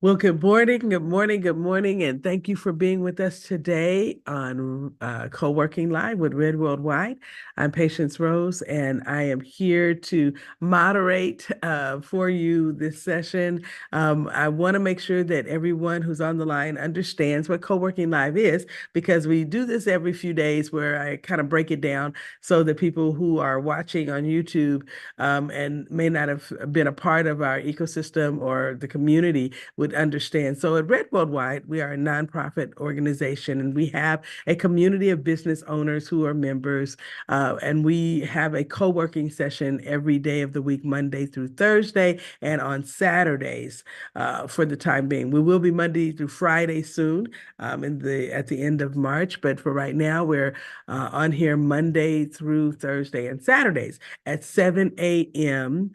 Well, good morning, good morning, good morning, and thank you for being with us today on Co-working Live with Red Worldwide. I'm Patience Rose, and I am here to moderate for you this session. I want to make sure that everyone who's on the line understands what Co-working Live is, because we do this every few days where I kind of break it down so that people who are watching on YouTube and may not have been a part of our ecosystem or the community would understand. So at Red Worldwide, we are a nonprofit organization, and we have a community of business owners who are members, and we have a co-working session every day of the week, Monday through Thursday, and on Saturdays for the time being. We will be Monday through Friday soon, at the end of March, but for right now, we're on here Monday through Thursday and Saturdays at 7 a.m.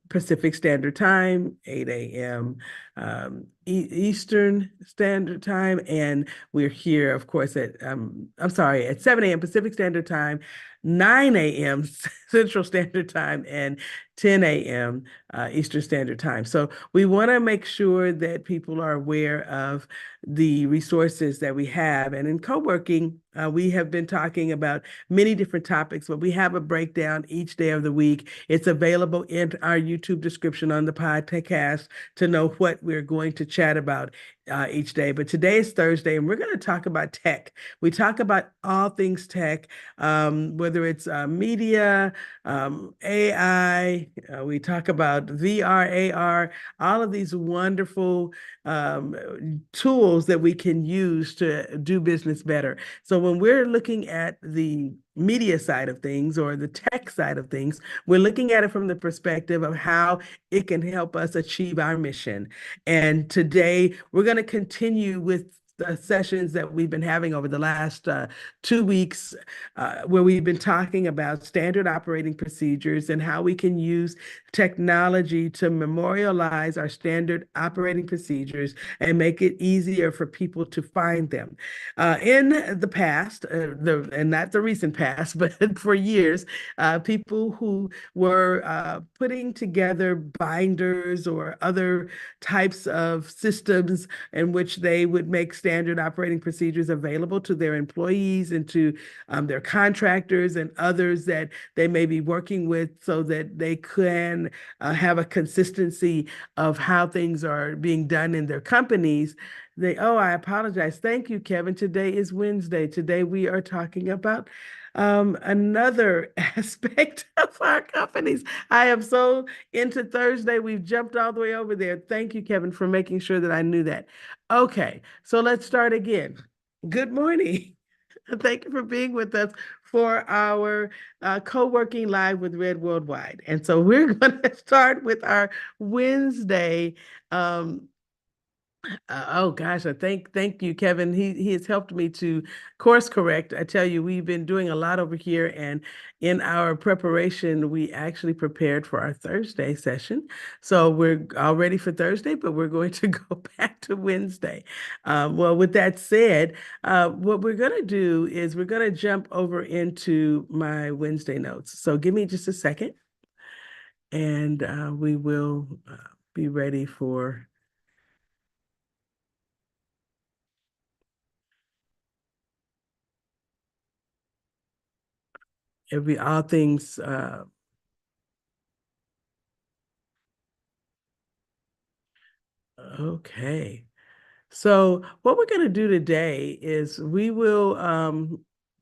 Pacific Standard Time, 8 a.m. Eastern Standard Time, and we're here, of course, at 7 a.m. Pacific Standard Time, 9 a.m. Central Standard Time, and 10 a.m. Eastern Standard Time. So we want to make sure that people are aware of the resources that we have. And in co-working, we have been talking about many different topics, but we have a breakdown each day of the week. It's available in our YouTube description on the podcast to know what we're going to chat about each day. But today is Thursday, and we're going to talk about tech. We talk about all things tech, whether it's media, AI, we talk about VR, AR, all of these wonderful tools that we can use to do business better. So when we're looking at the media side of things or the tech side of things, we're looking at it from the perspective of how it can help us achieve our mission. And today we're going to continue with the sessions that we've been having over the last 2 weeks, where we've been talking about standard operating procedures and how we can use technology to memorialize our standard operating procedures and make it easier for people to find them. In the past, and not the recent past, but for years, people who were putting together binders or other types of systems in which they would make standard operating procedures available to their employees and to their contractors and others that they may be working with, so that they can have a consistency of how things are being done in their companies. I apologize. Thank you, Kevin. Today is Wednesday. Today we are talking about another aspect of our companies. I am so into Thursday. We've jumped all the way over there. Thank you, Kevin, for making sure that I knew that. Okay, so let's start again. Good morning. Thank you for being with us for our co-working live with Red Worldwide. And so we're going to start with our Wednesday oh gosh, I thank you, Kevin. He has helped me to course correct. I tell you, we've been doing a lot over here, and in our preparation, we actually prepared for our Thursday session. So we're all ready for Thursday, but we're going to go back to Wednesday. Well, with that said, what we're going to do is we're going to jump over into my Wednesday notes. So give me just a second, and we will be ready for all things. Okay. So what we're going to do today is we will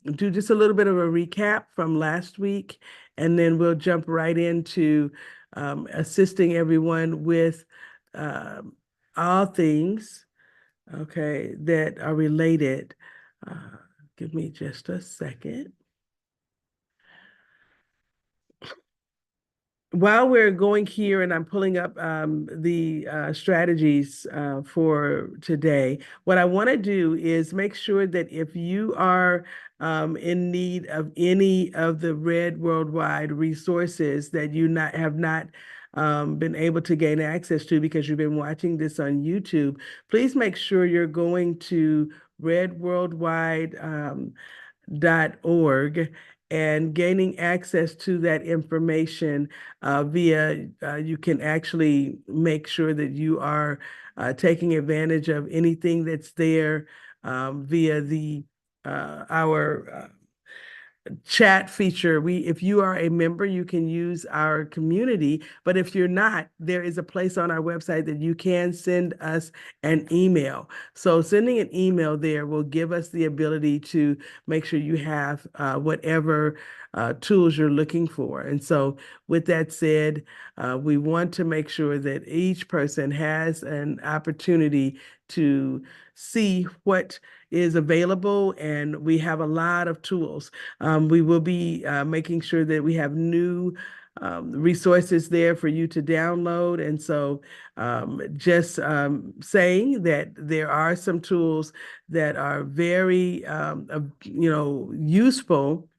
do just a little bit of a recap from last week, and then we'll jump right into assisting everyone with um, all things, okay, that are related. Uh, Give me just a second. While we're going here and I'm pulling up the strategies for today, what I want to do is make sure that if you are in need of any of the Red Worldwide resources that you have not been able to gain access to because you've been watching this on YouTube, please make sure you're going to redworldwide.org, and gaining access to that information via, you can actually make sure that you are taking advantage of anything that's there via our chat feature. If you are a member, you can use our community, but if you're not, there is a place on our website that you can send us an email. So sending an email there will give us the ability to make sure you have whatever tools you're looking for. And so with that said, we want to make sure that each person has an opportunity to see what is available, and we have a lot of tools. We will be making sure that we have new resources there for you to download. And so just saying that there are some tools that are very, useful.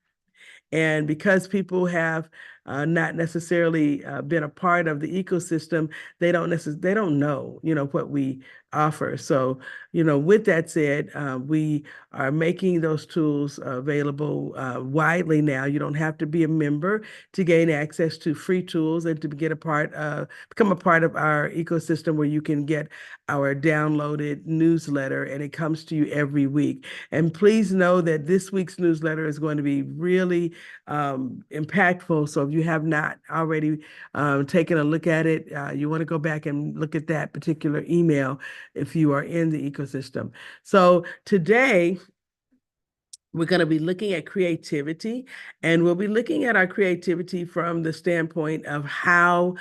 And because people have not necessarily been a part of the ecosystem, they don't know, what we offer. So, with that said, we are making those tools available widely now. You don't have to be a member to gain access to free tools and to become a part of our ecosystem, where you can get our downloaded newsletter, and it comes to you every week. And please know that this week's newsletter is going to be really impactful. So if you have not already taken a look at it, you want to go back and look at that particular email if you are in the ecosystem. So today, we're going to be looking at creativity, and we'll be looking at our creativity from the standpoint of how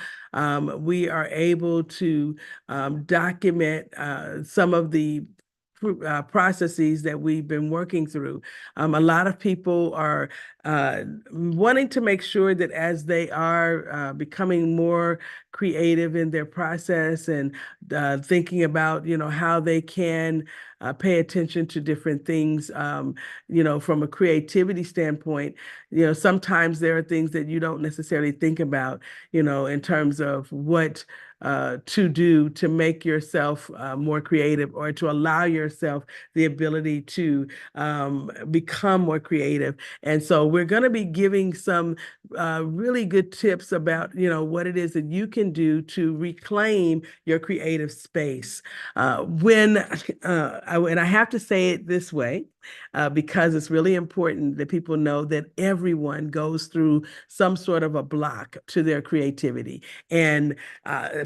we are able to document some of the processes that we've been working through. A lot of people are wanting to make sure that as they are becoming more creative in their process, and thinking about, how they can pay attention to different things, from a creativity standpoint. Sometimes there are things that you don't necessarily think about, in terms of what to do to make yourself more creative, or to allow yourself the ability to become more creative. And so we're going to be giving some really good tips about, what it is that you can do to reclaim your creative space. And I have to say it this way, because it's really important that people know that everyone goes through some sort of a block to their creativity. And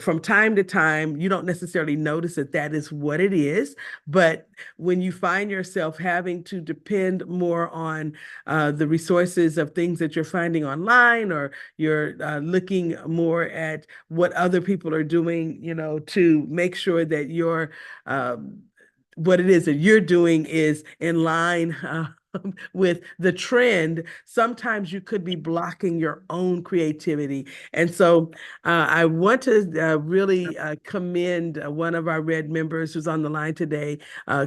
from time to time, you don't necessarily notice that that is what it is. But when you find yourself having to depend more on the resources of things that you're finding online, or you're looking more at what other people are doing, to make sure that what it is that you're doing is in line with the trend, sometimes you could be blocking your own creativity. And so I want to really commend one of our Red members who's on the line today,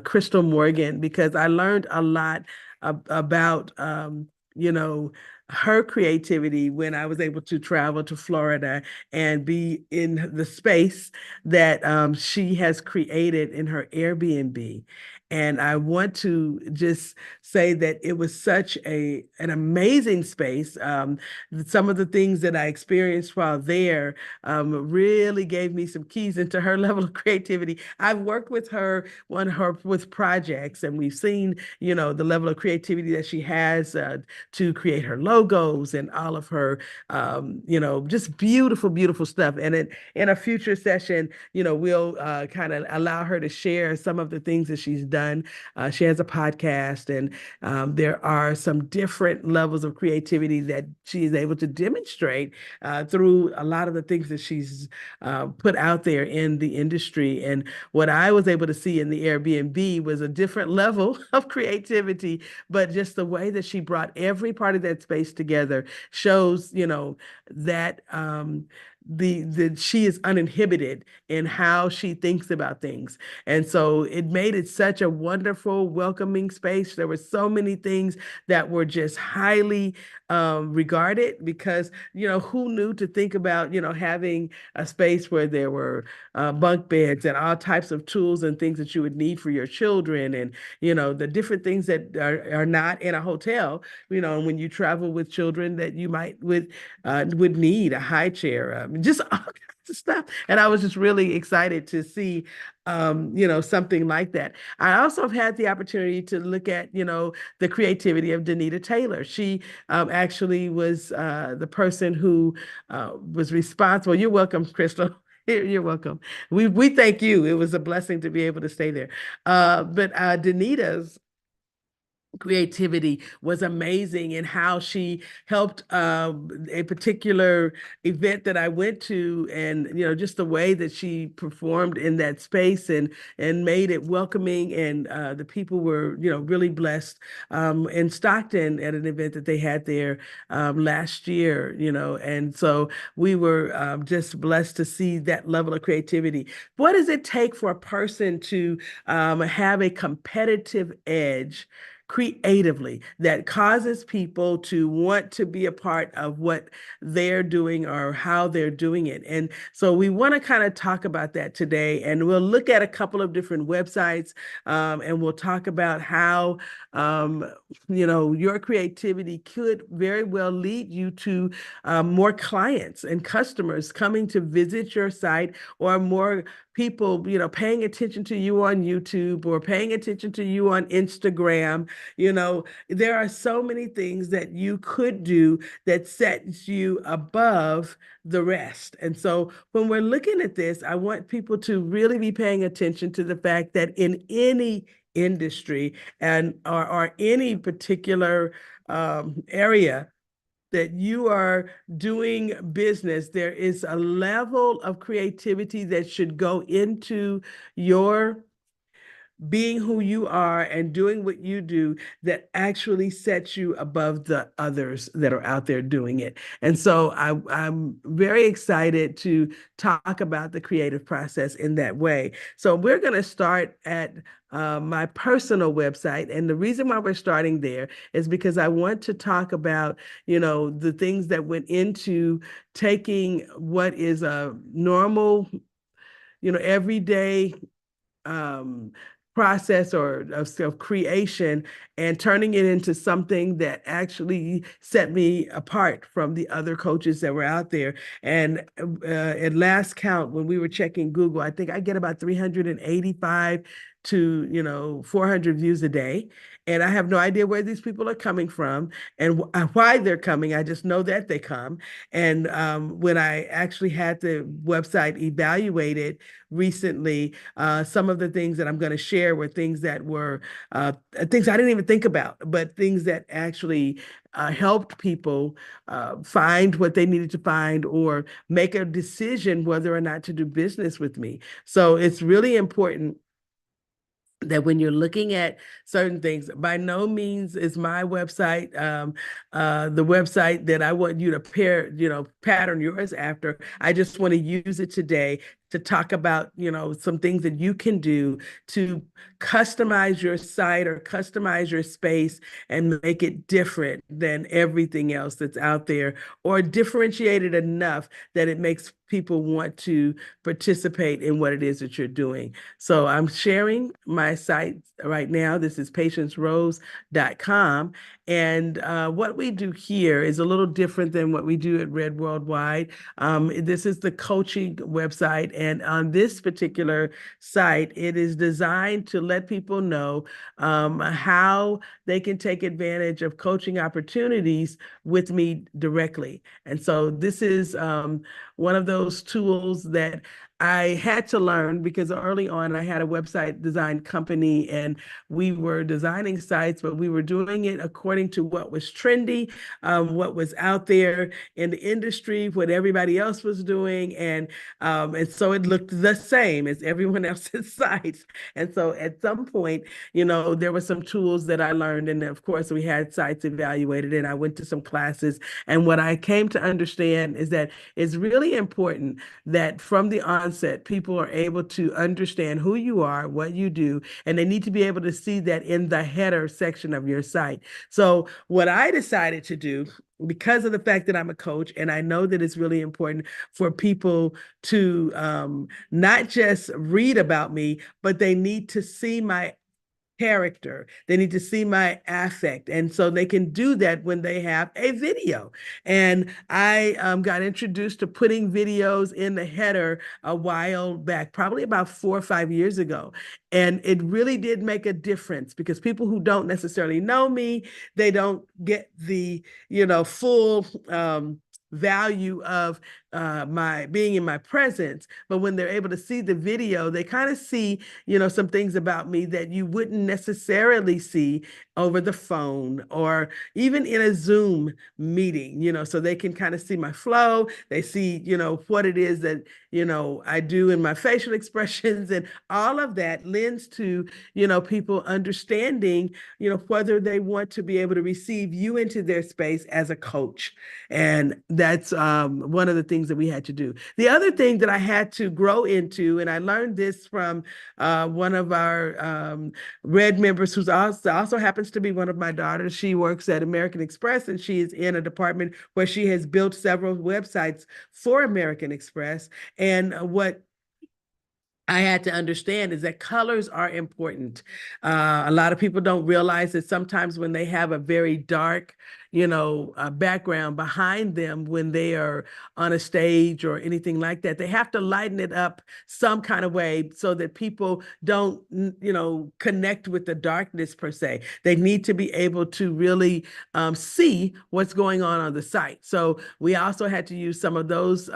Crystal Morgan, because I learned a lot about, her creativity when I was able to travel to Florida and be in the space that she has created in her Airbnb. And I want to just say that it was such an amazing space. Some of the things that I experienced while there really gave me some keys into her level of creativity. I've worked with her with projects, and we've seen, the level of creativity that she has to create her logos and all of her, just beautiful, beautiful stuff. And in a future session, we'll kind of allow her to share some of the things that she's done. She has a podcast, and there are some different levels of creativity that she is able to demonstrate through a lot of the things that she's put out there in the industry. And what I was able to see in the Airbnb was a different level of creativity, but just the way that she brought every part of that space together shows, that she is uninhibited in how she thinks about things. And so it made it such a wonderful, welcoming space. There were so many things that were just highly regarded because, who knew to think about, having a space where there were bunk beds and all types of tools and things that you would need for your children and, the different things that are not in a hotel, when you travel with children that you would need a high chair, just all kinds of stuff. And I was just really excited to see something like that. I also have had the opportunity to look at, the creativity of Danita Taylor. She actually was the person who was responsible. You're welcome, Crystal. You're welcome. We thank you. It was a blessing to be able to stay there. But Danita's creativity was amazing in how she helped a particular event that I went to, and just the way that she performed in that space and made it welcoming, and the people were really blessed in Stockton at an event that they had there last year, and so we were just blessed to see that level of creativity. What does it take for a person to have a competitive edge creatively that causes people to want to be a part of what they're doing or how they're doing it? And so we want to kind of talk about that today, and we'll look at a couple of different websites, and we'll talk about how your creativity could very well lead you to more clients and customers coming to visit your site, or more people, paying attention to you on YouTube or paying attention to you on Instagram. There are so many things that you could do that sets you above the rest. And so when we're looking at this, I want people to really be paying attention to the fact that in any industry and or any particular area that you are doing business, there is a level of creativity that should go into your being who you are and doing what you do that actually sets you above the others that are out there doing it. And so I'm very excited to talk about the creative process in that way. So we're going to start at my personal website. And the reason why we're starting there is because I want to talk about, the things that went into taking what is a normal, everyday process or of creation and turning it into something that actually set me apart from the other coaches that were out there. And at last count, when we were checking Google, I think I get about 385 to 400 views a day. And I have no idea where these people are coming from and why they're coming. I just know that they come. And when I actually had the website evaluated recently, some of the things that I'm going to share were things that were things I didn't even think about, but things that actually helped people find what they needed to find or make a decision whether or not to do business with me. So it's really important that when you're looking at certain things, by no means is my website the website that I want you to pattern yours after. I just want to use it today to talk about, some things that you can do to customize your site or customize your space and make it different than everything else that's out there, or differentiate it enough that it makes people want to participate in what it is that you're doing. So I'm sharing my site right now. This is patiencerose.com. And what we do here is a little different than what we do at Red Worldwide. This is the coaching website. And on this particular site, it is designed to let people know how they can take advantage of coaching opportunities with me directly. And so this is one of those tools that I had to learn because early on I had a website design company and we were designing sites, but we were doing it according to what was trendy, what was out there in the industry, what everybody else was doing. And so it looked the same as everyone else's sites. And so at some point, there were some tools that I learned. And of course, we had sites evaluated and I went to some classes. And what I came to understand is that it's really important that from the onset, onset, people are able to understand who you are, what you do, and they need to be able to see that in the header section of your site. So what I decided to do, because of the fact that I'm a coach, and I know that it's really important for people to not just read about me, but they need to see my character. They need to see my affect. And so they can do that when they have a video. And I got introduced to putting videos in the header a while back, probably about 4 or 5 years ago. And it really did make a difference because people who don't necessarily know me, they don't get the, full value of my being in my presence. But when they're able to see the video, they kind of see, some things about me that you wouldn't necessarily see over the phone or even in a Zoom meeting, so they can kind of see my flow. They see, what it is that, I do in my facial expressions, and all of that lends to, people understanding, whether they want to be able to receive you into their space as a coach. And that's one of the things that we had to do. The other thing that I had to grow into, and I learned this from one of our Red members, who's also happens to be one of my daughters. She works at American Express, and she is in a department where she has built several websites for American Express. And what I had to understand is that colors are important. A lot of people don't realize that sometimes when they have a very dark, background behind them when they are on a stage or anything like that, they have to lighten it up some kind of way so that people don't, connect with the darkness per se. They need to be able to really see what's going on the site. So we also had to use some of those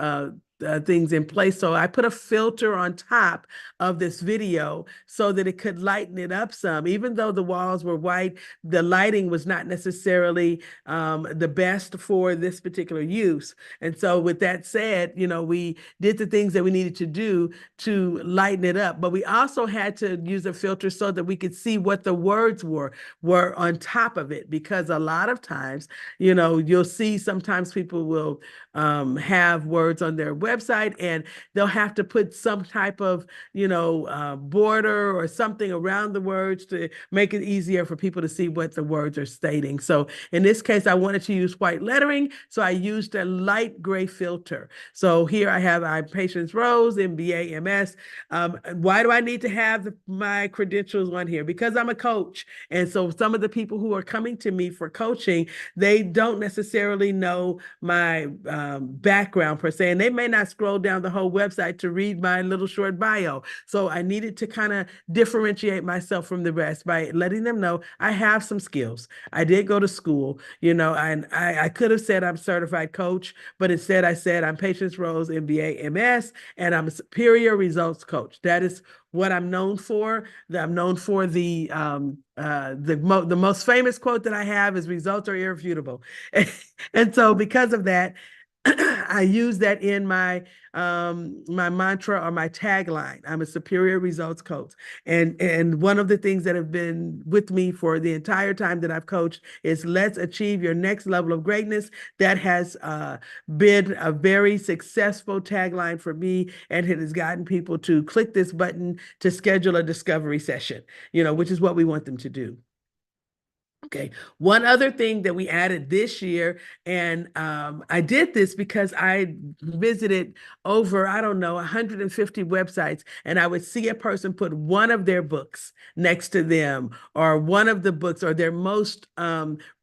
things in place. So I put a filter on top of this video so that it could lighten it up some. Even though the walls were white, the lighting was not necessarily the best for this particular use. And so with that said, we did the things that we needed to do to lighten it up, but we also had to use a filter so that we could see what the words were on top of it. Because a lot of times, you'll see sometimes people will have words on their website and they'll have to put some type of, border or something around the words to make it easier for people to see what the words are stating. So in this case, I wanted to use white lettering, so I used a light gray filter. So here I have Patience Rose, MBA, MS. Why do I need to have my credentials on here? Because I'm a coach. And so some of the people who are coming to me for coaching, they don't necessarily know my background per se, and they may not scroll down the whole website to read my little short bio. So I needed to kind of differentiate myself from the rest by letting them know I have some skills. I did go to school, and I could have said I'm certified coach, but instead I said I'm Patience Rose, MBA, MS, and I'm a superior results coach. That is what I'm known for. I'm known for the most famous quote that I have is results are irrefutable. And so because of that, I use that in my my mantra or my tagline. I'm a superior results coach. And one of the things that have been with me for the entire time that I've coached is let's achieve your next level of greatness. That has been a very successful tagline for me, and it has gotten people to click this button to schedule a discovery session, which is what we want them to do. Okay. One other thing that we added this year, and I did this because I visited over, I don't know, 150 websites, and I would see a person put one of their books next to them, or one of the books, or their most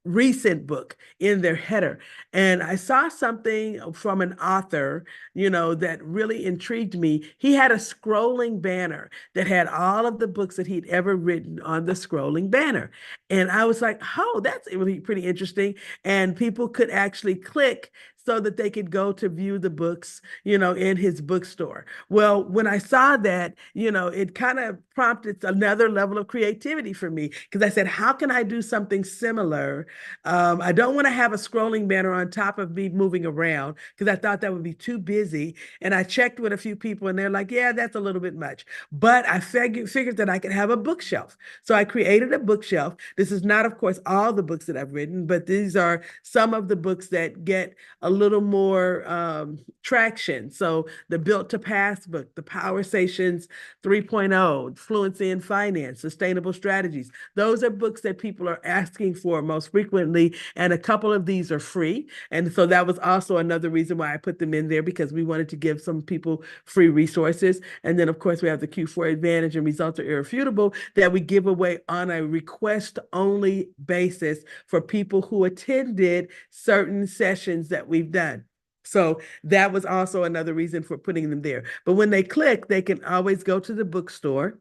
recent book in their header. And I saw something from an author, that really intrigued me. He had a scrolling banner that had all of the books that he'd ever written on the scrolling banner. And I was like, oh, that's really pretty interesting. And people could actually click so that they could go to view the books, in his bookstore. Well, when I saw that, it kind of prompted another level of creativity for me, because I said, how can I do something similar? I don't want to have a scrolling banner on top of me moving around, because I thought that would be too busy. And I checked with a few people and they're like, yeah, that's a little bit much. But I figured that I could have a bookshelf. So I created a bookshelf. This is not, of course, all the books that I've written, but these are some of the books that get a little more traction. So the Built to Pass book, the Power Stations 3.0, Fluency in Finance, Sustainable Strategies. Those are books that people are asking for most frequently, and a couple of these are free. And so that was also another reason why I put them in there, because we wanted to give some people free resources. And then, of course, we have the Q4 Advantage and Results Are Irrefutable that we give away on a request-only basis for people who attended certain sessions that we've done. So that was also another reason for putting them there. But when they click, they can always go to the bookstore.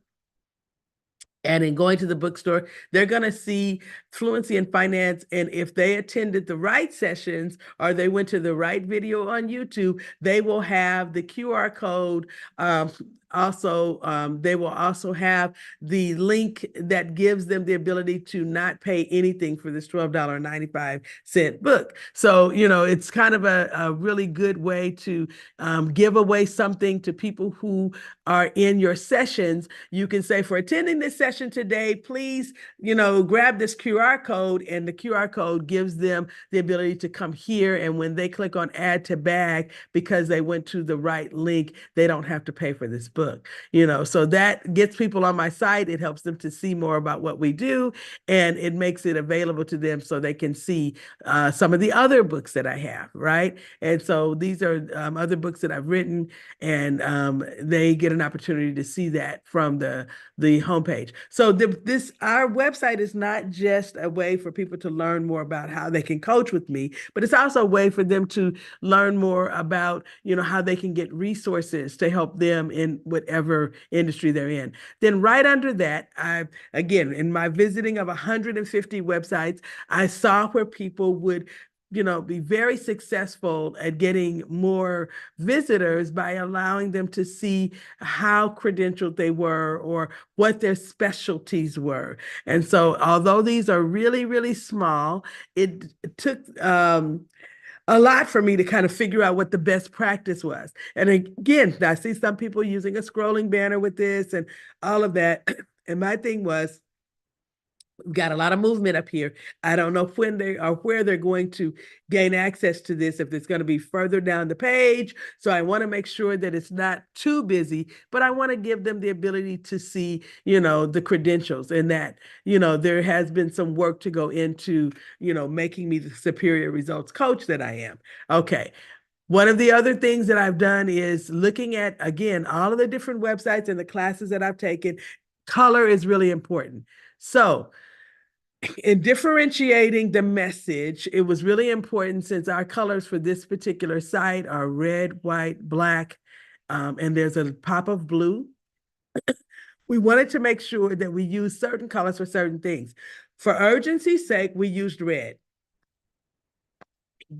And in going to the bookstore, they're going to see Fluency in Finance. And if they attended the right sessions or they went to the right video on YouTube, they will have the QR code. They will also have the link that gives them the ability to not pay anything for this $12.95 book. So, it's kind of a really good way to give away something to people who are in your sessions. You can say, for attending this session today, please, grab this QR code, and the QR code gives them the ability to come here. And when they click on Add to Bag, because they went to the right link, they don't have to pay for this book. So that gets people on my site. It helps them to see more about what we do, and it makes it available to them so they can see some of the other books that I have, right? And so these are other books that I've written, and they get an opportunity to see that from the homepage. So our website is not just a way for people to learn more about how they can coach with me, but it's also a way for them to learn more about, how they can get resources to help them in whatever industry they're in. Then right under that, again, in my visiting of 150 websites, I saw where people would be very successful at getting more visitors by allowing them to see how credentialed they were or what their specialties were. And so although these are really, really small, it took a lot for me to kind of figure out what the best practice was. And again, I see some people using a scrolling banner with this and all of that. And my thing was, we've got a lot of movement up here. I don't know when they or where they're going to gain access to this, if it's going to be further down the page. So I want to make sure that it's not too busy, but I want to give them the ability to see, the credentials, and that, there has been some work to go into, making me the superior results coach that I am. Okay. One of the other things that I've done is looking at, again, all of the different websites and the classes that I've taken. Color is really important. So in differentiating the message, it was really important, since our colors for this particular site are red, white, black, and there's a pop of blue. We wanted to make sure that we use certain colors for certain things. For urgency's sake, we used red.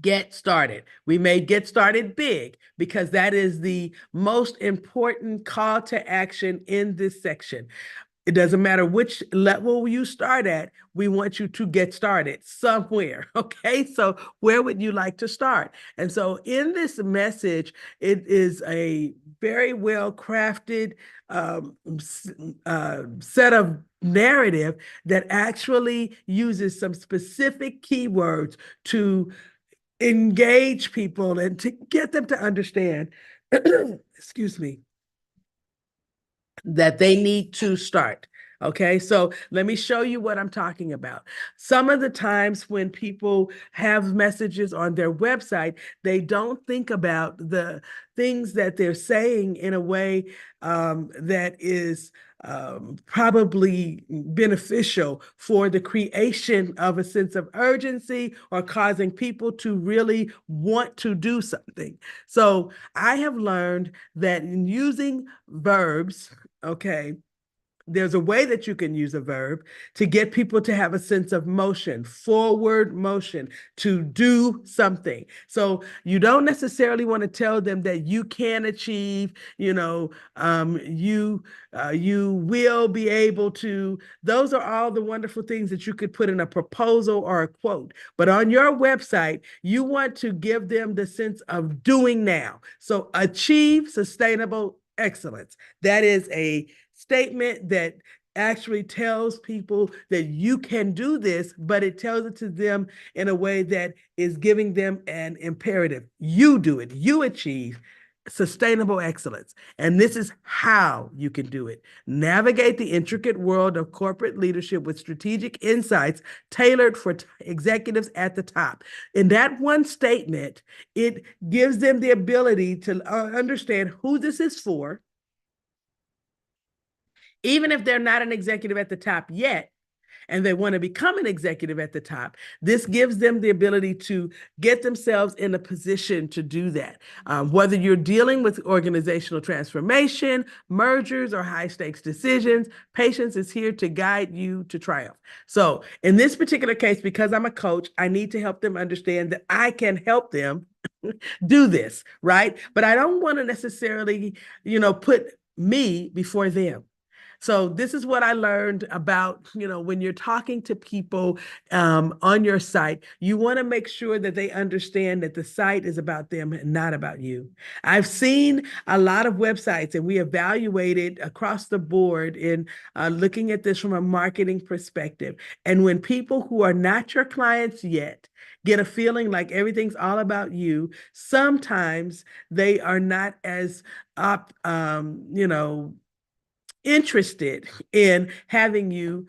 Get started. We made Get Started big, because that is the most important call to action in this section. It doesn't matter which level you start at, we want you to get started somewhere, okay? So where would you like to start? And so in this message, it is a very well-crafted set of narrative that actually uses some specific keywords to engage people and to get them to understand, excuse me, that they need to start. Okay, so let me show you what I'm talking about. Some of the times when people have messages on their website, they don't think about the things that they're saying in a way that is probably beneficial for the creation of a sense of urgency or causing people to really want to do something. So I have learned that in using verbs, okay, there's a way that you can use a verb to get people to have a sense of motion, forward motion, to do something. So you don't necessarily want to tell them that you can achieve, you will be able to. Those are all the wonderful things that you could put in a proposal or a quote. But on your website, you want to give them the sense of doing now. So achieve sustainable excellence. That is a statement that actually tells people that you can do this, but it tells it to them in a way that is giving them an imperative. You do it, you achieve sustainable excellence. And this is how you can do it. Navigate the intricate world of corporate leadership with strategic insights tailored for executives at the top. In that one statement, it gives them the ability to understand who this is for, even if they're not an executive at the top yet, and they want to become an executive at the top, this gives them the ability to get themselves in a position to do that. Whether you're dealing with organizational transformation, mergers, or high stakes decisions, Patience is here to guide you to triumph. So in this particular case, because I'm a coach, I need to help them understand that I can help them do this, right? But I don't want to necessarily, put me before them. So this is what I learned about, when you're talking to people on your site, you want to make sure that they understand that the site is about them and not about you. I've seen a lot of websites, and we evaluated across the board in looking at this from a marketing perspective. And when people who are not your clients yet get a feeling like everything's all about you, sometimes they are not as interested in having you,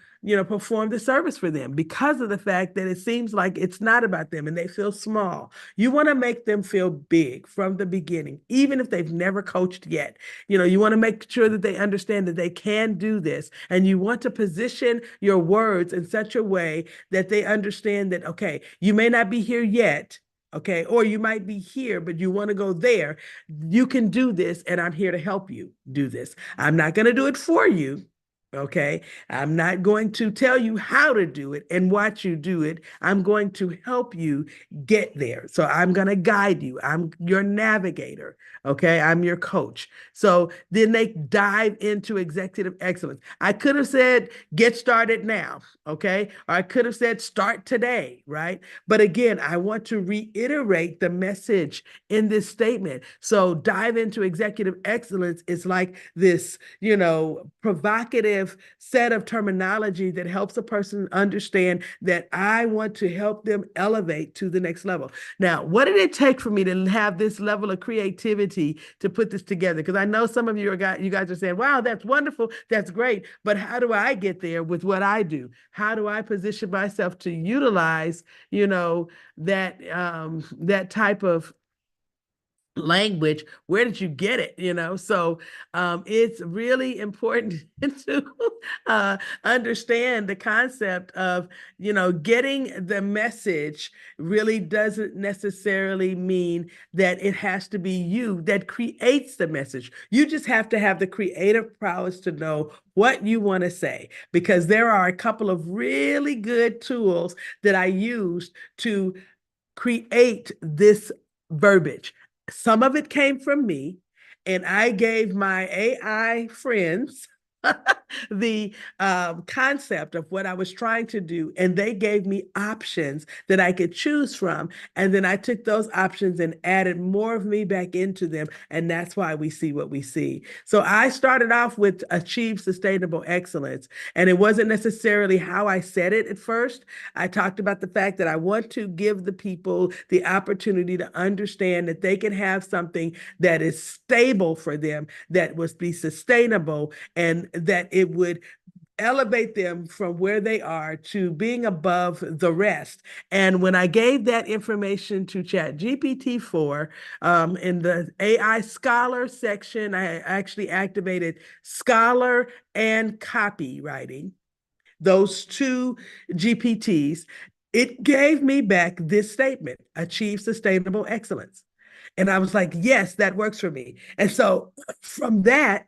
perform the service for them because of the fact that it seems like it's not about them and they feel small. You want to make them feel big from the beginning, even if they've never coached yet. You want to make sure that they understand that they can do this, and you want to position your words in such a way that they understand that, okay, you may not be here yet, okay, or you might be here, but you want to go there. You can do this, and I'm here to help you do this. I'm not going to do it for you. Okay. I'm not going to tell you how to do it and watch you do it. I'm going to help you get there. So I'm going to guide you. I'm your navigator. Okay. I'm your coach. So then they dive into executive excellence. I could have said, get started now. Okay. Or I could have said, start today. Right. But again, I want to reiterate the message in this statement. So dive into executive excellence is like this, provocative set of terminology that helps a person understand that I want to help them elevate to the next level. Now, what did it take for me to have this level of creativity to put this together? Because I know some of you guys are saying, wow, that's wonderful, that's great, but how do I get there with what I do? How do I position myself to utilize, that type of language? Where did you get it? So it's really important to understand the concept of getting the message really doesn't necessarily mean that it has to be you that creates the message. You just have to have the creative prowess to know what you want to say, because there are a couple of really good tools that I used to create this verbiage. Some of it came from me, and I gave my AI friends the concept of what I was trying to do, and they gave me options that I could choose from. And then I took those options and added more of me back into them. And that's why we see what we see. So I started off with achieve sustainable excellence. And it wasn't necessarily how I said it at first. I talked about the fact that I want to give the people the opportunity to understand that they can have something that is stable for them, that would be sustainable, and that it would elevate them from where they are to being above the rest. And when I gave that information to ChatGPT-4 in the AI Scholar section, I actually activated Scholar and copywriting, those two GPTs. It gave me back this statement: achieve sustainable excellence. And I was like, yes, that works for me. And so from that,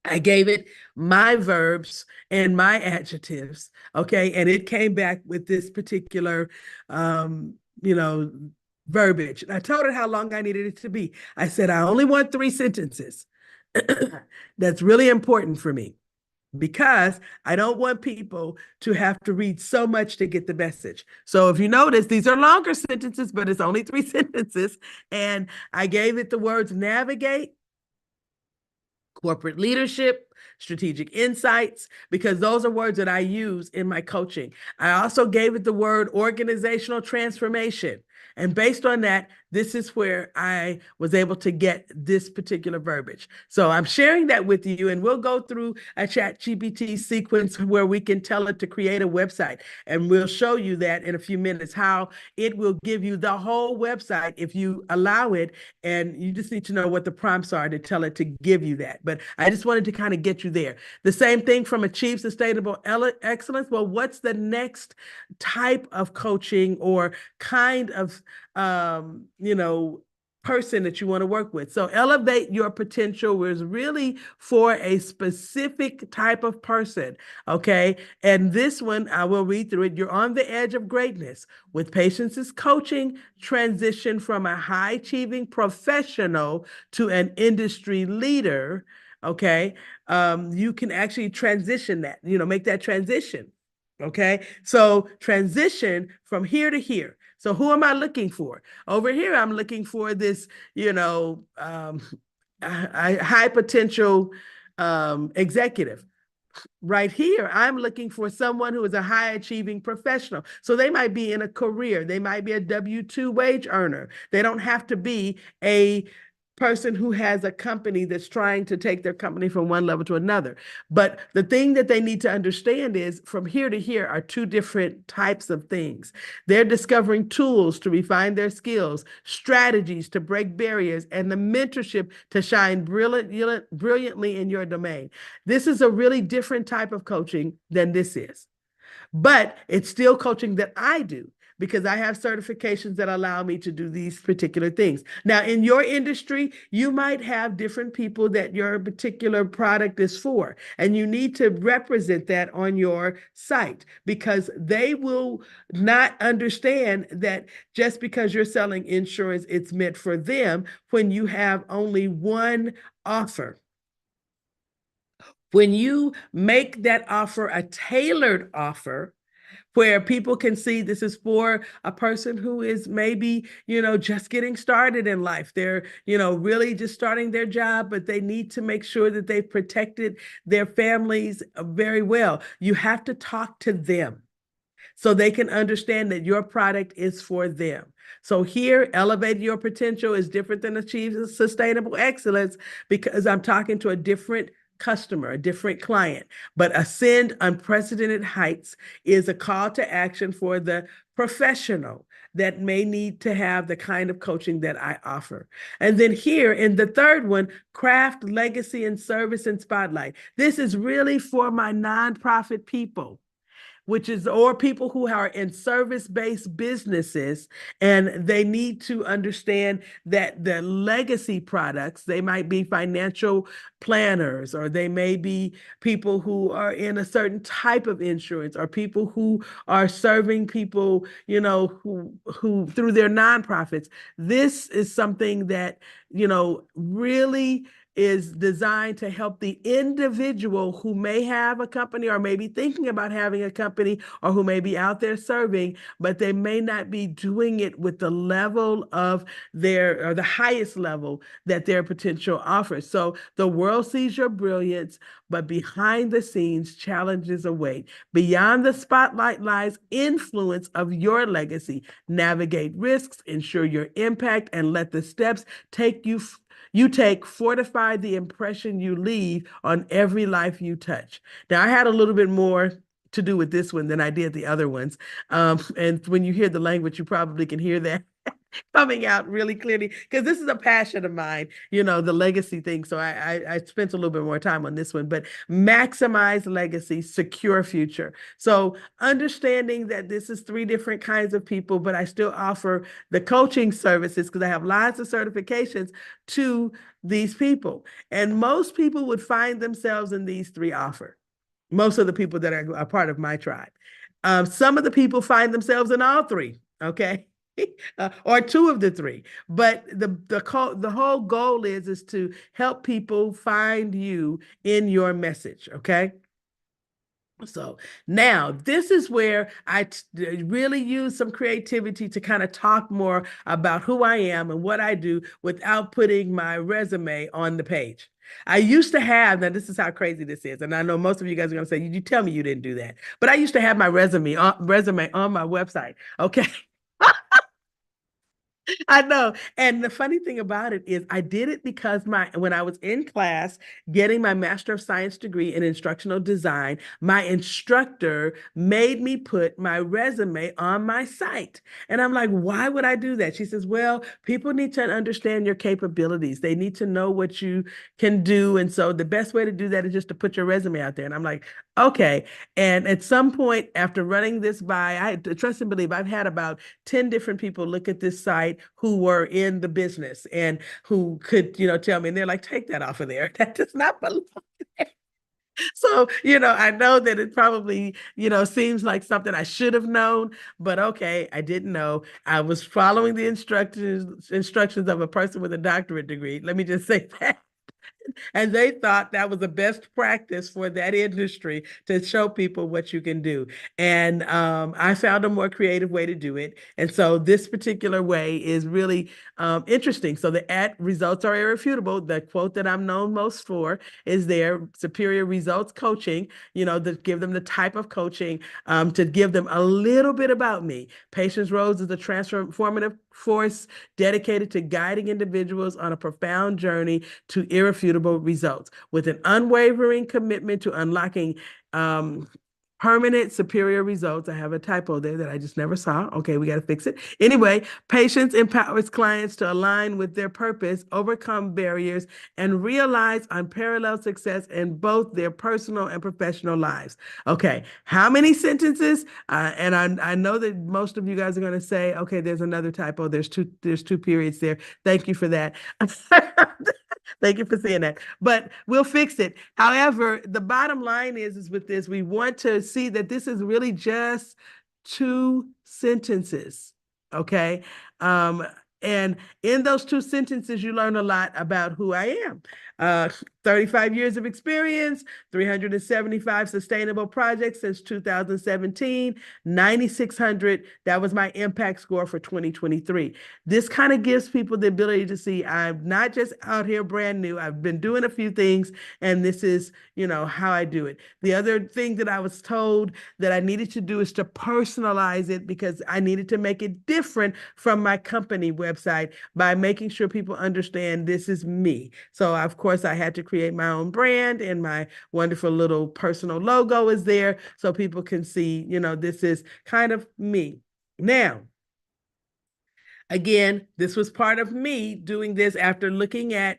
I gave it my verbs and my adjectives, okay? And it came back with this particular, verbiage. And I told it how long I needed it to be. I said, I only want 3 sentences. That's really important for me, because I don't want people to have to read so much to get the message. So if you notice, these are longer sentences, but it's only 3 sentences. And I gave it the words navigate, corporate leadership, strategic insights, because those are words that I use in my coaching. I also gave it the word organizational transformation. And based on that, this is where I was able to get this particular verbiage. So I'm sharing that with you, and we'll go through a ChatGPT sequence where we can tell it to create a website. And we'll show you that in a few minutes, how it will give you the whole website if you allow it. And you just need to know what the prompts are to tell it to give you that. But I just wanted to kind of get you there. The same thing from Achieve Sustainable Excellence. Well, what's the next type of coaching or kind of person that you want to work with? So Elevate Your Potential was really for a specific type of person, okay? And this one, I will read through it. You're on the edge of greatness. With Patience's coaching, transition from a high-achieving professional to an industry leader, okay? You can actually transition that, make that transition, okay? So transition from here to here. So who am I looking for? Over here, I'm looking for this, high potential executive. Right here, I'm looking for someone who is a high achieving professional. So they might be in a career. They might be a W-2 wage earner. They don't have to be a person who has a company that's trying to take their company from one level to another. But the thing that they need to understand is from here to here are two different types of things. They're discovering tools to refine their skills, strategies to break barriers, and the mentorship to shine brilliantly in your domain. This is a really different type of coaching than this is. But it's still coaching that I do, because I have certifications that allow me to do these particular things. Now, in your industry, you might have different people that your particular product is for, and you need to represent that on your site, because they will not understand that just because you're selling insurance, it's meant for them when you have only one offer. When you make that offer a tailored offer, where people can see this is for a person who is maybe, just getting started in life. They're, really just starting their job, but they need to make sure that they've protected their families very well. You have to talk to them so they can understand that your product is for them. So here, Elevate Your Potential is different than Achieve Sustainable Excellence, because I'm talking to a different customer, a different client. But Ascend Unprecedented Heights is a call to action for the professional that may need to have the kind of coaching that I offer. And then here in the third one, Craft Legacy and Service and Spotlight. This is really for my nonprofit people, or people who are in service-based businesses, and they need to understand that the legacy products, they might be financial planners, or they may be people who are in a certain type of insurance, or people who are serving people, who through their nonprofits. This is something that, really is designed to help the individual who may have a company, or may be thinking about having a company, or who may be out there serving, but they may not be doing it with the level of or the highest level that their potential offers. So the world sees your brilliance, but behind the scenes, challenges await. Beyond the spotlight lies influence of your legacy. Navigate risks, ensure your impact, and let the steps you take fortify the impression you leave on every life you touch. Now, I had a little bit more to do with this one than I did the other ones. And when you hear the language, you probably can hear that coming out really clearly, because this is a passion of mine, the legacy thing. So I spent a little bit more time on this one, but maximize legacy, secure future. So understanding that this is three different kinds of people, but I still offer the coaching services because I have lots of certifications to these people. And most people would find themselves in these three offer. Most of the people that are a part of my tribe. Some of the people find themselves in all three, okay? Or two of the three. But the whole goal is to help people find you in your message, okay? So now this is where really use some creativity to kind of talk more about who I am and what I do without putting my resume on the page. I used to have, now this is how crazy this is, and I know most of you guys are going to say, you tell me you didn't do that, but I used to have my resume on my website. Okay. I know. And the funny thing about it is I did it because when I was in class getting my Master of Science degree in instructional design, my instructor made me put my resume on my site. And I'm like, why would I do that? She says, well, people need to understand your capabilities. They need to know what you can do. And so the best way to do that is just to put your resume out there. And I'm like, okay. And at some point after running this by, I trust and believe I've had about 10 different people look at this site who were in the business and who could, tell me, and they're like, take that off of there. That does not belong there. So, I know that it probably, seems like something I should have known, but okay, I didn't know. I was following the instructions of a person with a doctorate degree. Let me just say that. And they thought that was the best practice for that industry to show people what you can do. And I found a more creative way to do it. And so this particular way is really interesting. So the results are irrefutable. The quote that I'm known most for is their superior results coaching, to give them the type of coaching, to give them a little bit about me. Patience Rose is a transformative force dedicated to guiding individuals on a profound journey to irrefutable results with an unwavering commitment to unlocking permanent superior results. I have a typo there that I just never saw. Okay, we got to fix it. Anyway, Patience empowers clients to align with their purpose, overcome barriers, and realize unparalleled success in both their personal and professional lives. Okay, how many sentences? And I know that most of you guys are going to say, okay, there's another typo. There's two periods there. Thank you for that. Thank you for saying that. But we'll fix it. However, the bottom line is with this, we want to see that this is really just two sentences. Okay. And in those two sentences, you learn a lot about who I am. 35 years of experience, 375 sustainable projects since 2017, 9,600. That was my impact score for 2023. This kind of gives people the ability to see I'm not just out here brand new. I've been doing a few things, and this is, how I do it. The other thing that I was told that I needed to do is to personalize it because I needed to make it different from my company website by making sure people understand this is me. So, of course, I had to create my own brand, and my wonderful little personal logo is there so people can see, this is kind of me. Now, again, this was part of me doing this after looking at,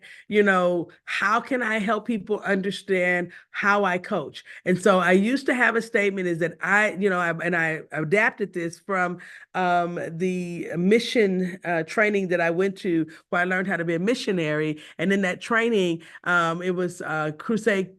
how can I help people understand how I coach? And so I used to have a statement is that I adapted this from the mission training that I went to where I learned how to be a missionary. And in that training, it was Crusade.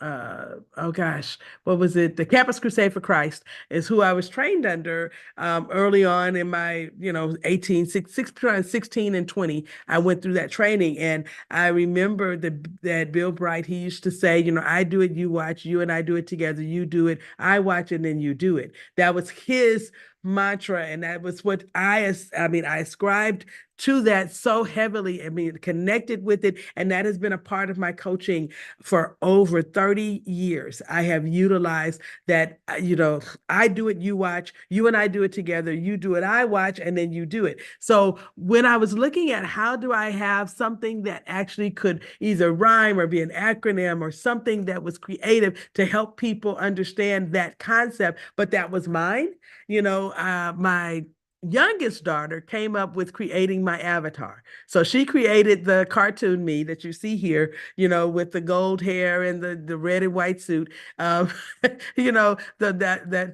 Oh gosh, what was it? The Campus Crusade for Christ is who I was trained under early on in my, 16 and 20. I went through that training, and I remember that Bill Bright, he used to say, I do it, you watch, you and I do it together, you do it, I watch, and then you do it. That was his mantra, and that was what I ascribed to that so heavily. Connected with it, and that has been a part of my coaching for over 30 years. I have utilized that, I do it, you watch, you and I do it together, you do it, I watch, and then you do it. So when I was looking at how do I have something that actually could either rhyme or be an acronym or something that was creative to help people understand that concept, but that was mine, my youngest daughter came up with creating my avatar. So she created the cartoon me that you see here, with the gold hair and the red and white suit, that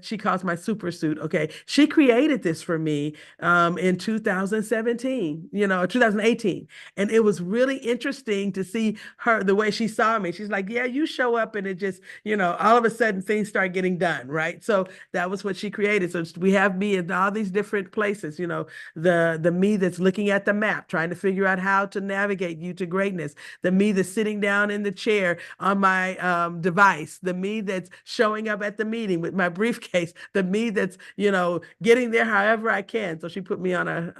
she calls my super suit. Okay. She created this for me in 2017, 2018. And it was really interesting to see her, the way she saw me. She's like, yeah, you show up and it just, all of a sudden things start getting done. Right. So that was what she created. So we have me in all these different places, the me that's looking at the map, trying to figure out how to navigate you to greatness, the me that's sitting down in the chair on my device, the me that's showing up at the meeting with my briefcase, the me that's, getting there however I can. So she put me on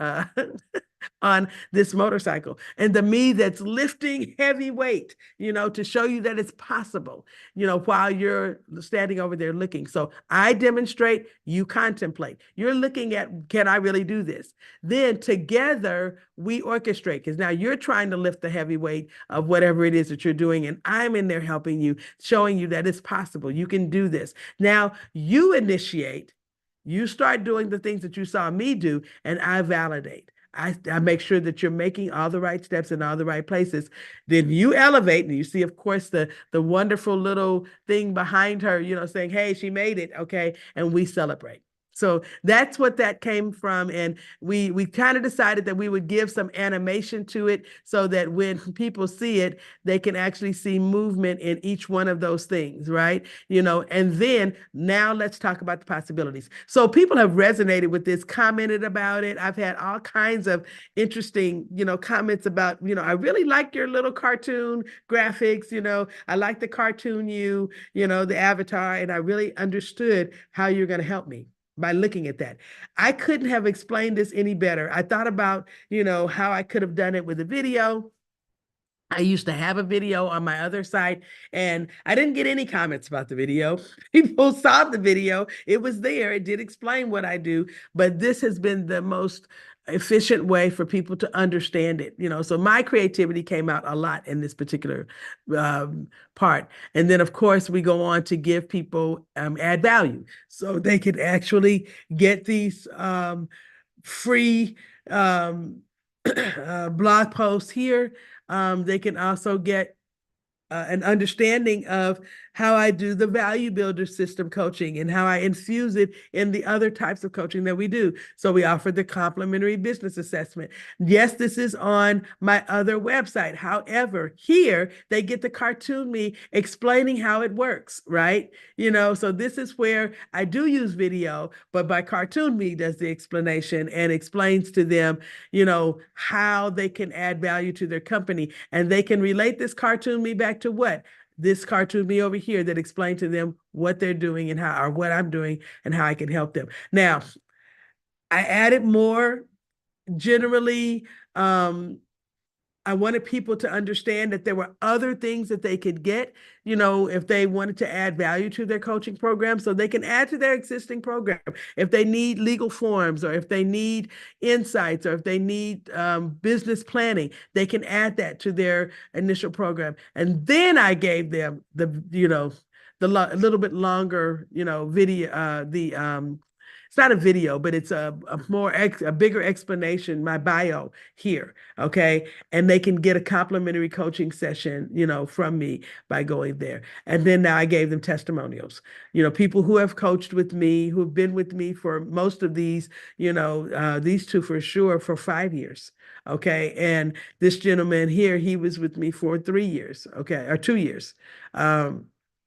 on this motorcycle, and the me that's lifting heavy weight, to show you that it's possible, while you're standing over there looking. So I demonstrate, you contemplate. You're looking at, can I really do this? Then together we orchestrate, because now you're trying to lift the heavy weight of whatever it is that you're doing, and I'm in there helping you, showing you that it's possible. You can do this. Now you initiate, you start doing the things that you saw me do, and I validate. I make sure that you're making all the right steps in all the right places. Then you elevate, and you see, of course, the wonderful little thing behind her, saying, hey, she made it, okay, and we celebrate. So that's what that came from. And we kind of decided that we would give some animation to it so that when people see it, they can actually see movement in each one of those things, right? And then now let's talk about the possibilities. So people have resonated with this, commented about it. I've had all kinds of interesting, comments about, I really like your little cartoon graphics, I like the cartoon the avatar, and I really understood how you're going to help me by looking at that. I couldn't have explained this any better. I thought about, how I could have done it with a video. I used to have a video on my other site, and I didn't get any comments about the video. People saw the video. It was there. It did explain what I do, but this has been the most efficient way for people to understand it. So my creativity came out a lot in this particular part. And then, of course, we go on to give people add value, so they can actually get these free blog posts here. They can also get an understanding of how I do the value builder system coaching and how I infuse it in the other types of coaching that we do. So we offer the complimentary business assessment. Yes, this is on my other website. However, here they get the cartoon me explaining how it works, right? So this is where I do use video, but my cartoon me does the explanation and explains to them, how they can add value to their company, and they can relate this cartoon me back to what? This cartoon me over here that explained to them what they're doing and how, or what I'm doing and how I can help them. Now, I added more. Generally, I wanted people to understand that there were other things that they could get, if they wanted to add value to their coaching program, so they can add to their existing program. If they need legal forms, or if they need insights, or if they need business planning, they can add that to their initial program. And then I gave them the little bit longer, video, it's not a video, but it's a bigger explanation, my bio here, okay? And they can get a complimentary coaching session, from me by going there. And then now I gave them testimonials, people who have coached with me, who have been with me for most of these, these two for sure, for 5 years. Okay. And this gentleman here, he was with me for 3 years, okay, or 2 years.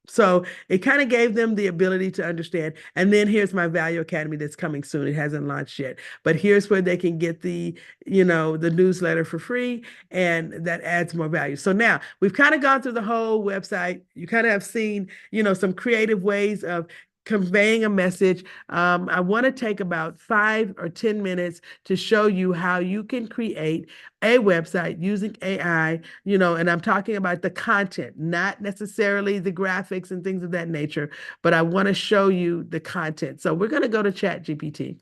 So it kind of gave them the ability to understand. And then here's my Value Academy that's coming soon. It hasn't launched yet, but here's where they can get the newsletter for free, and that adds more value. So now we've kind of gone through the whole website. You kind of have seen, some creative ways of conveying a message. I want to take about 5 or 10 minutes to show you how you can create a website using AI, and I'm talking about the content, not necessarily the graphics and things of that nature, but I want to show you the content. So we're going to go to ChatGPT.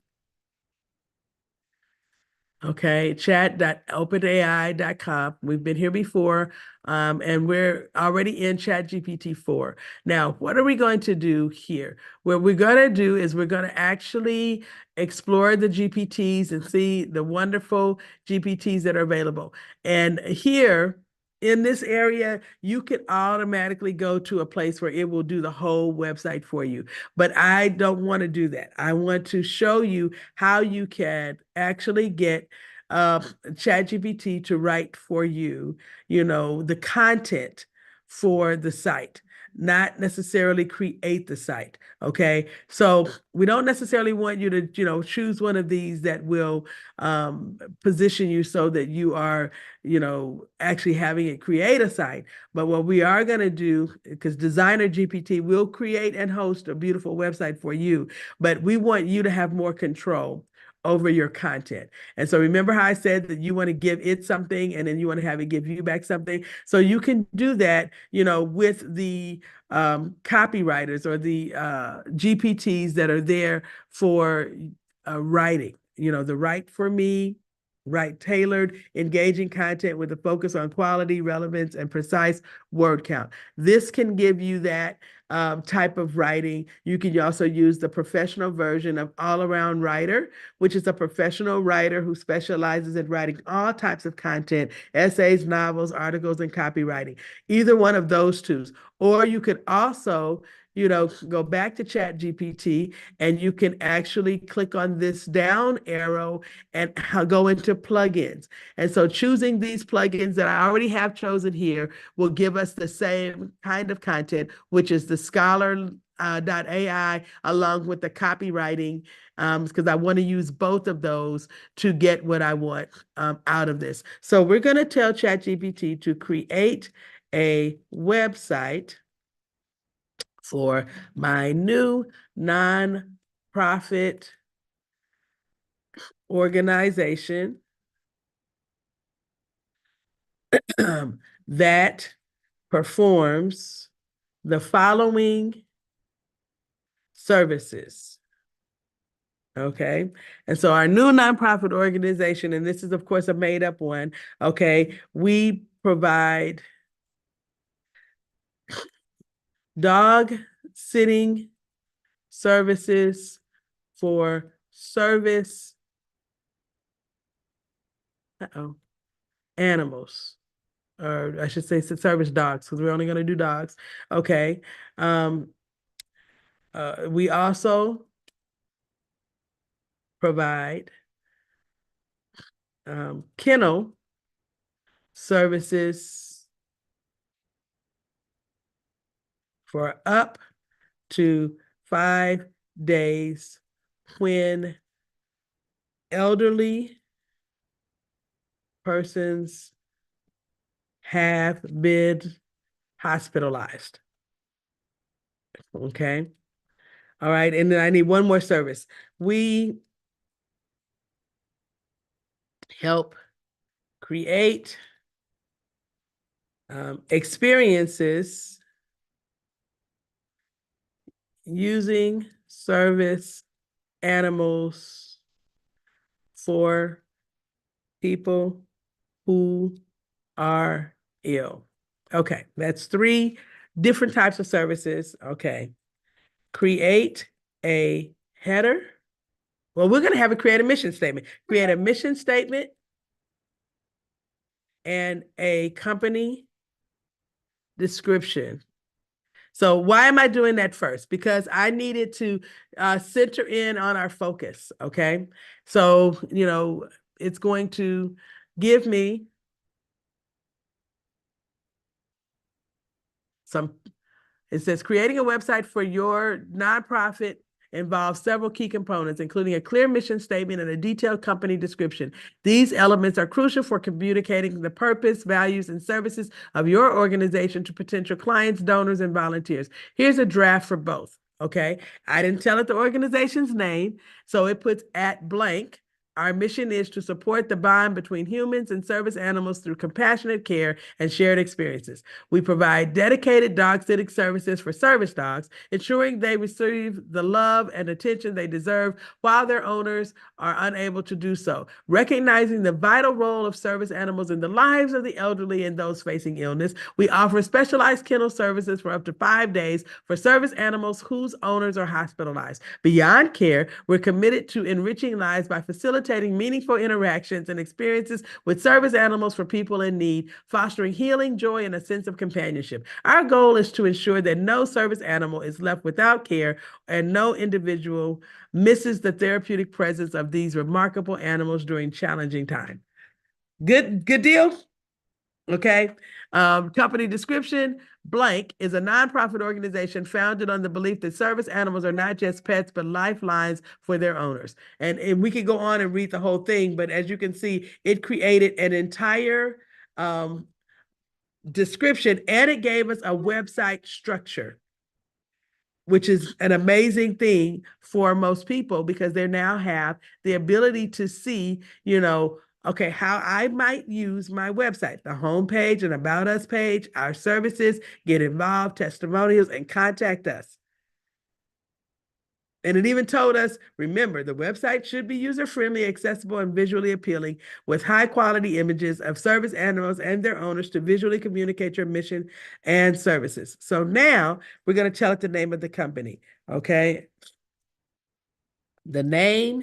Okay, chat.openai.com. We've been here before, and we're already in ChatGPT 4. Now, what are we going to do here? What we're going to do is we're going to actually explore the GPTs and see the wonderful GPTs that are available. And here, in this area, you can automatically go to a place where it will do the whole website for you. But I don't want to do that. I want to show you how you can actually get ChatGPT to write for you, the content for the site. not necessarily create the site. Okay. So we don't necessarily want you to, choose one of these that will position you so that you are, actually having it create a site. But what we are going to do, because Designer GPT will create and host a beautiful website for you, but we want you to have more control over your content. And so remember how I said that you want to give it something and then you want to have it give you back something. So you can do that, with the copywriters or the GPTs that are there for writing, the Write for Me, Write tailored, engaging content with a focus on quality, relevance, and precise word count. This can give you that type of writing. You can also use the professional version of All Around Writer, which is a professional writer who specializes in writing all types of content, essays, novels, articles, and copywriting. Either one of those two. Or you could also go back to ChatGPT and you can actually click on this down arrow and go into plugins. And so choosing these plugins that I already have chosen here will give us the same kind of content, which is the Scholar AI along with the copywriting, because I want to use both of those to get what I want out of this. So we're going to tell ChatGPT to create a website for my new nonprofit organization that performs the following services. Okay. And so our new nonprofit organization, and this is, of course, a made up one. Okay. We provide dog sitting services for service animals, or I should say service dogs, because we're only going to do dogs. Okay. We also provide kennel services for up to 5 days when elderly persons have been hospitalized. Okay. All right. And then I need one more service. We help create experiences using service animals for people who are ill. Okay, that's 3 different types of services. Okay, create a header. Well, we're going to have a create a mission statement. Create a mission statement and a company description. So why am I doing that first? Because I needed to center in on our focus, okay? So, it's going to give me it says creating a website for your nonprofit involves several key components, including a clear mission statement and a detailed company description. These elements are crucial for communicating the purpose, values, and services of your organization to potential clients, donors, and volunteers. Here's a draft for both, okay? I didn't tell it the organization's name, so it puts at blank. Our mission is to support the bond between humans and service animals through compassionate care and shared experiences. We provide dedicated dog sitting services for service dogs, ensuring they receive the love and attention they deserve while their owners are unable to do so. Recognizing the vital role of service animals in the lives of the elderly and those facing illness, we offer specialized kennel services for up to 5 days for service animals whose owners are hospitalized. Beyond care, we're committed to enriching lives by facilitating meaningful interactions and experiences with service animals for people in need, fostering healing, joy, and a sense of companionship. Our goal is to ensure that no service animal is left without care and no individual misses the therapeutic presence of these remarkable animals during challenging time. Good deal? Okay. Company description, blank, is a nonprofit organization founded on the belief that service animals are not just pets, but lifelines for their owners. And we could go on and read the whole thing, but as you can see, it created an entire description, and it gave us a website structure, which is an amazing thing for most people because they now have the ability to see, okay, how I might use my website, the homepage and about us page, our services, get involved, testimonials, and contact us. And it even told us, remember, the website should be user-friendly, accessible, and visually appealing with high-quality images of service animals and their owners to visually communicate your mission and services. So now we're going to tell it the name of the company, okay? The name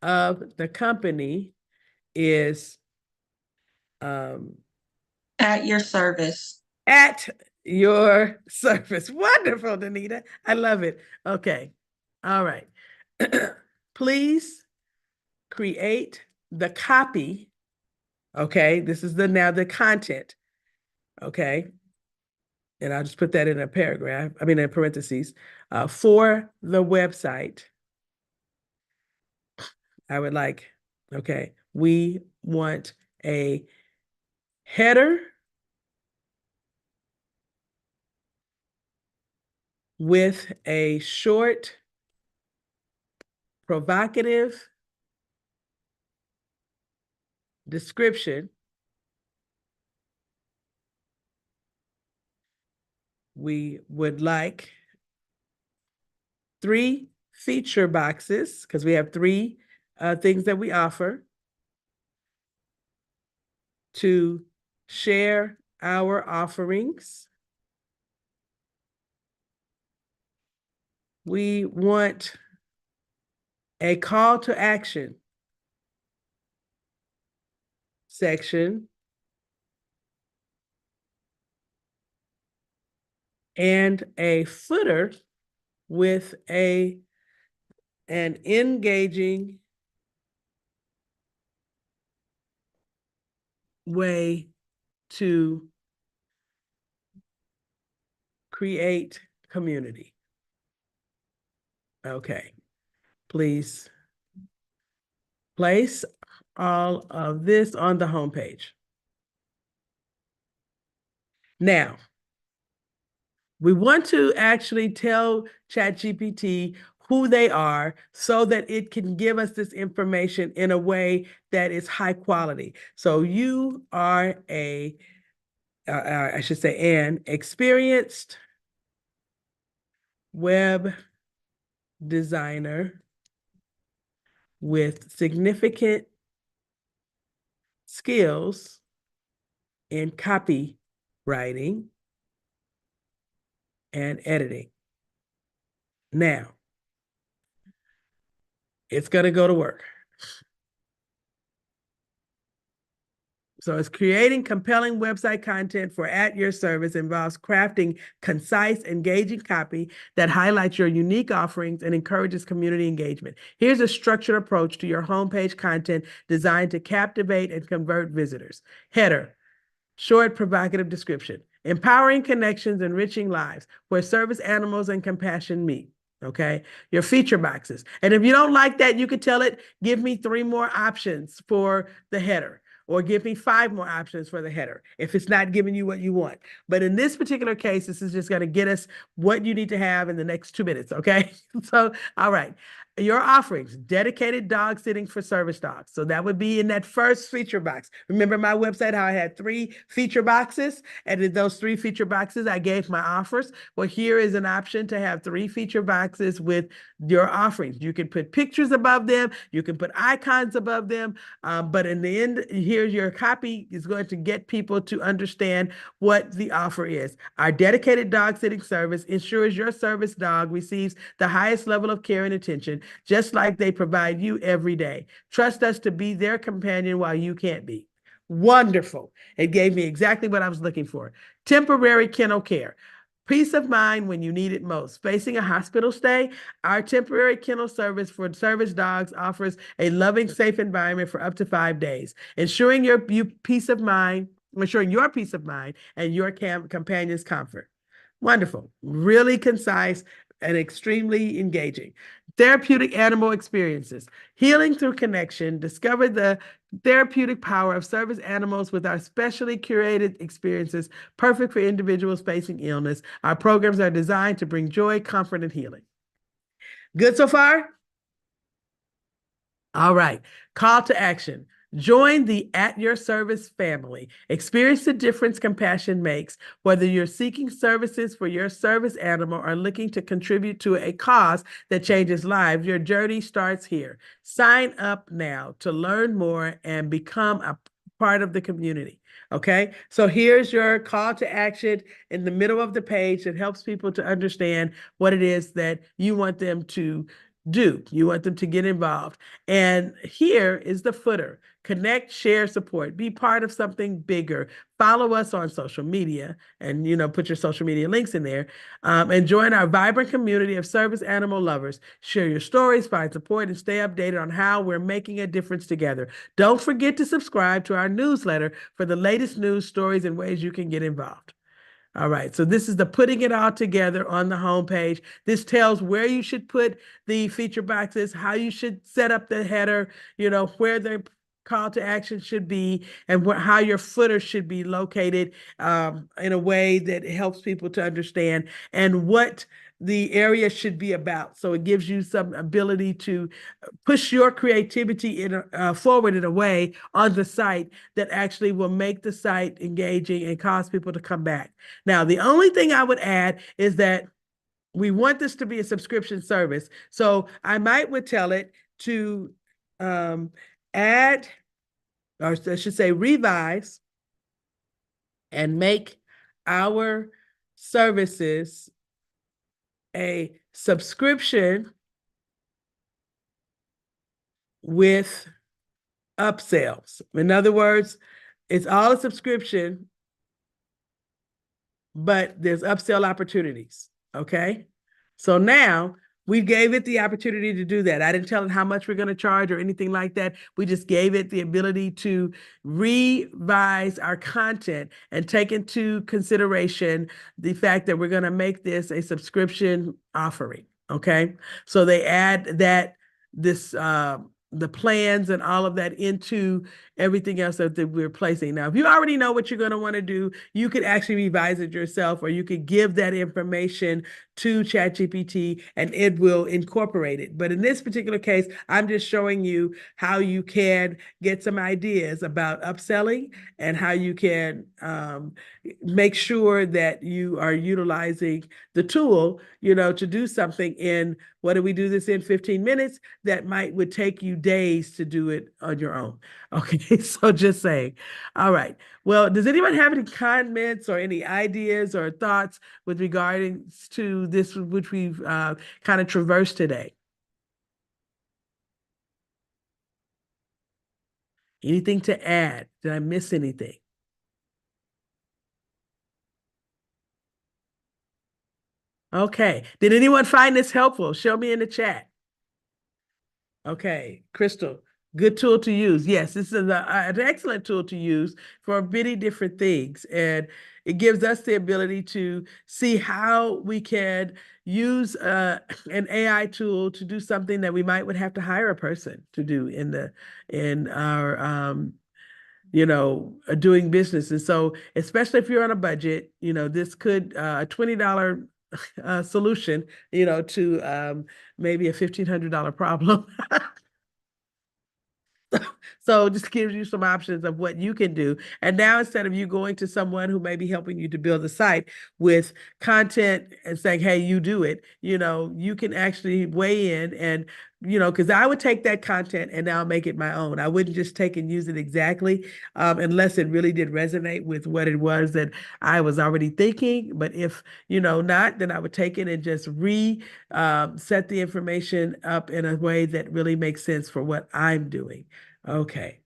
of the company is At your service. At Your Service. Wonderful, Danita. I love it. Okay. All right. Please create the copy. Okay. This is now the content. Okay. And I'll just put that in a paragraph, in parentheses, for the website. I would like, okay, we want a header with a short, provocative description. We would like 3 feature boxes because we have 3 things that we offer to share our offerings. We want a call to action section and a footer with an engaging way to create community. Okay, please place all of this on the homepage. Now, we want to actually tell ChatGPT who they are so that it can give us this information in a way that is high quality. So you are an experienced web designer with significant skills in copywriting and editing. Now, it's going to go to work. So it's creating compelling website content for At Your Service involves crafting concise, engaging copy that highlights your unique offerings and encourages community engagement. Here's a structured approach to your homepage content designed to captivate and convert visitors. Header, short, provocative description. Empowering connections, enriching lives, where service animals and compassion meet. Okay, your feature boxes. And if you don't like that, you could tell it, give me 3 more options for the header, or give me 5 more options for the header if it's not giving you what you want. But in this particular case, this is just going to get us what you need to have in the next 2 minutes, okay? So, all right. Your offerings, dedicated dog sitting for service dogs. So that would be in that first feature box. Remember my website, how I had 3 feature boxes? And in those 3 feature boxes, I gave my offers. Well, here is an option to have 3 feature boxes with your offerings. You can put pictures above them. You can put icons above them. But in the end, here's your copy is going to get people to understand what the offer is. Our dedicated dog sitting service ensures your service dog receives the highest level of care and attention, just like they provide you every day. Trust us to be their companion while you can't be. Wonderful. It gave me exactly what I was looking for. Temporary kennel care. Peace of mind when you need it most. Facing a hospital stay, our temporary kennel service for service dogs offers a loving, safe environment for up to 5 days, ensuring your peace of mind ensuring your peace of mind and your companion's comfort. Wonderful, really concise and extremely engaging. Therapeutic animal experiences. Healing through connection. Discover the therapeutic power of service animals with our specially curated experiences, perfect for individuals facing illness. Our programs are designed to bring joy, comfort, and healing. Good so far? All right. Call to action. Join the At Your Service family. Experience the difference compassion makes. Whether you're seeking services for your service animal or looking to contribute to a cause that changes lives, your journey starts here. Sign up now to learn more and become a part of the community. Okay, so here's your call to action in the middle of the page that helps people to understand what it is that you want them to do. You want them to get involved. And here is the footer. Connect, share, support. Be part of something bigger. Follow us on social media and, put your social media links in there. And join our vibrant community of service animal lovers. Share your stories, find support, and stay updated on how we're making a difference together. Don't forget to subscribe to our newsletter for the latest news, stories, and ways you can get involved. All right, so this is the putting it all together on the homepage. This tells where you should put the feature boxes, how you should set up the header, where the call to action should be, and how your footer should be located in a way that helps people to understand, and what the area should be about. So it gives you some ability to push your creativity forward in a way on the site that actually will make the site engaging and cause people to come back. Now, the only thing I would add is that we want this to be a subscription service. So I would tell it to add, or I should say revise, and make our services a subscription with upsells. In other words, it's all a subscription, but there's upsell opportunities. Okay. So now we gave it the opportunity to do that. I didn't tell it how much we're going to charge or anything like that. We just gave it the ability to revise our content and take into consideration the fact that we're going to make this a subscription offering. Okay. So they add that the plans and all of that into everything else that we're placing. Now, if you already know what you're going to want to do, you could actually revise it yourself, or you could give that information to ChatGPT and it will incorporate it. But in this particular case, I'm just showing you how you can get some ideas about upselling and how you can make sure that you are utilizing the tool, to do something in, what do we do this in 15 minutes? That would take you days to do it on your own. Okay, so just saying. All right. Well, does anyone have any comments or any ideas or thoughts with regarding to this, which we've kind of traversed today? Anything to add? Did I miss anything? Okay. Did anyone find this helpful? Show me in the chat. Okay, Crystal, good tool to use. Yes, this is an excellent tool to use for many different things. And it gives us the ability to see how we can use an AI tool to do something that we would have to hire a person to do in our doing business. And so, especially if you're on a budget, this could a $20 solution, to maybe a $1,500 problem. So just gives you some options of what you can do. And now, instead of you going to someone who may be helping you to build a site with content and saying, hey, you do it, you can actually weigh in and, because I would take that content and now make it my own. I wouldn't just take and use it exactly unless it really did resonate with what it was that I was already thinking. But if, not, then I would take it and just set the information up in a way that really makes sense for what I'm doing. Okay.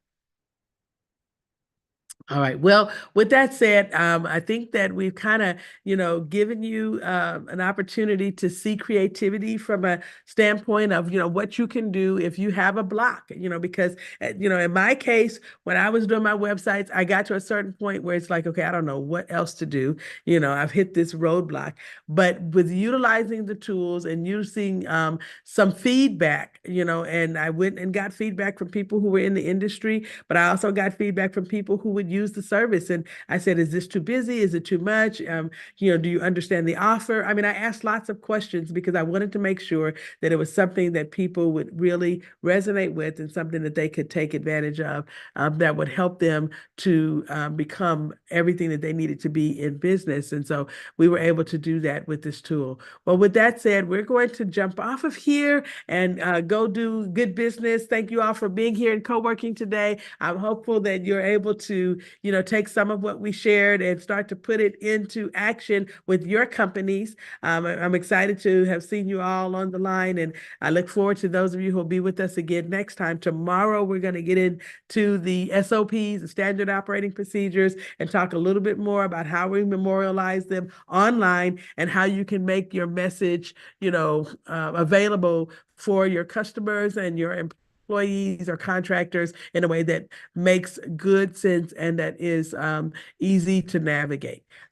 All right. Well, with that said, I think that we've kind of, given you an opportunity to see creativity from a standpoint of, what you can do if you have a block, because, in my case, when I was doing my websites, I got to a certain point where it's like, okay, I don't know what else to do. I've hit this roadblock. But with utilizing the tools and using some feedback, and I went and got feedback from people who were in the industry, but I also got feedback from people who would use the service. And I said, is this too busy? Is it too much? Do you understand the offer? I mean, I asked lots of questions because I wanted to make sure that it was something that people would really resonate with and something that they could take advantage of, that would help them to become everything that they needed to be in business. And so we were able to do that with this tool. Well, with that said, we're going to jump off of here and go do good business. Thank you all for being here and co-working today. I'm hopeful that you're able to, take some of what we shared and start to put it into action with your companies. I'm excited to have seen you all on the line, and I look forward to those of you who will be with us again next time. Tomorrow, we're going to get into the SOPs, the standard operating procedures, and talk a little bit more about how we memorialize them online and how you can make your message, available for your customers and your employees or contractors in a way that makes good sense and that is easy to navigate.